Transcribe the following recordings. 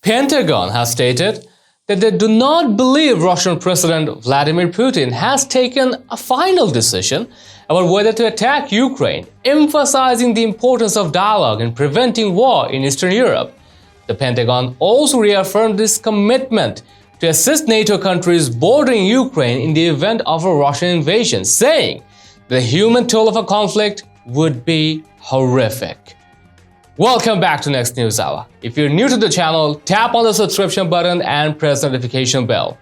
Pentagon has stated that they do not believe Russian President Vladimir Putin has taken a final decision about whether to attack Ukraine, emphasizing the importance of dialogue in preventing war in Eastern Europe. The Pentagon also reaffirmed its commitment to assist NATO countries bordering Ukraine in the event of a Russian invasion, saying the human toll of a conflict would be horrific. Welcome back to Next News Hour. If you're new to the channel, tap on the subscription button and press the notification bell.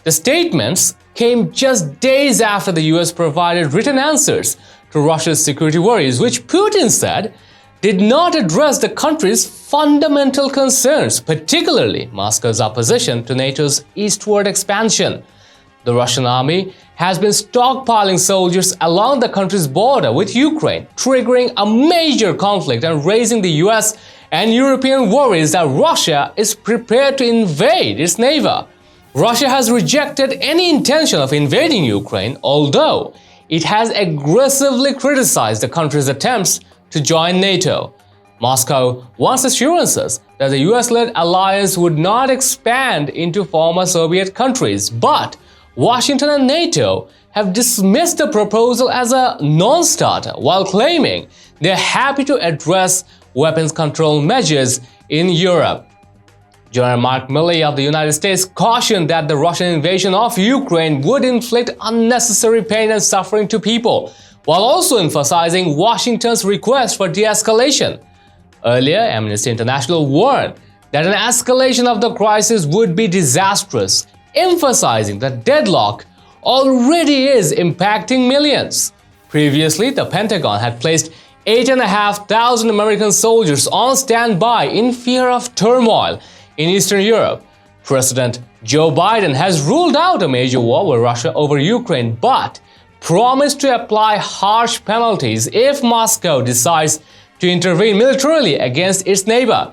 The statements came just days after the US provided written answers to Russia's security worries, which Putin said did not address the country's fundamental concerns, particularly Moscow's opposition to NATO's eastward expansion. The Russian army has been stockpiling soldiers along the country's border with Ukraine, triggering a major conflict and raising the US and European worries that Russia is prepared to invade its neighbor. Russia has rejected any intention of invading Ukraine, although it has aggressively criticized the country's attempts to join NATO. Moscow wants assurances that the US-led alliance would not expand into former Soviet countries, but Washington and NATO have dismissed the proposal as a non-starter while claiming they're happy to address weapons control measures in Europe. General Mark Milley of the United States cautioned that the Russian invasion of Ukraine would inflict unnecessary pain and suffering to people, while also emphasizing Washington's request for de-escalation. Earlier, Amnesty International warned that an escalation of the crisis would be disastrous, emphasizing that deadlock already is impacting millions. Previously, the Pentagon had placed 8,500 American soldiers on standby in fear of turmoil in Eastern Europe. President Joe Biden has ruled out a major war with Russia over Ukraine, but promised to apply harsh penalties if Moscow decides to intervene militarily against its neighbor.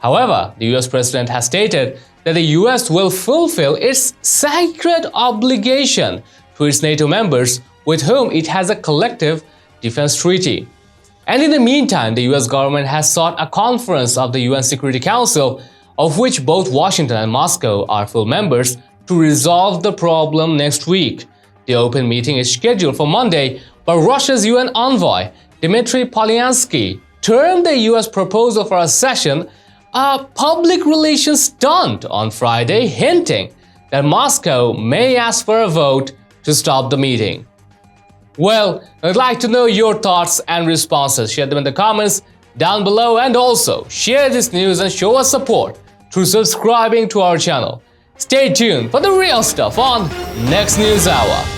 However, the US president has stated that the US will fulfill its sacred obligation to its NATO members with whom it has a collective defense treaty. And in the meantime, the US government has sought a conference of the UN Security Council, of which both Washington and Moscow are full members, to resolve the problem next week. The open meeting is scheduled for Monday, but Russia's UN envoy, Dmitry Polyansky, termed the US proposal for a session a public relations stunt on Friday, hinting that Moscow may ask for a vote to stop the meeting. Well, I'd like to know your thoughts and responses. Share them in the comments down below, and also share this news and show us support through subscribing to our channel. Stay tuned for the real stuff on Next News Hour.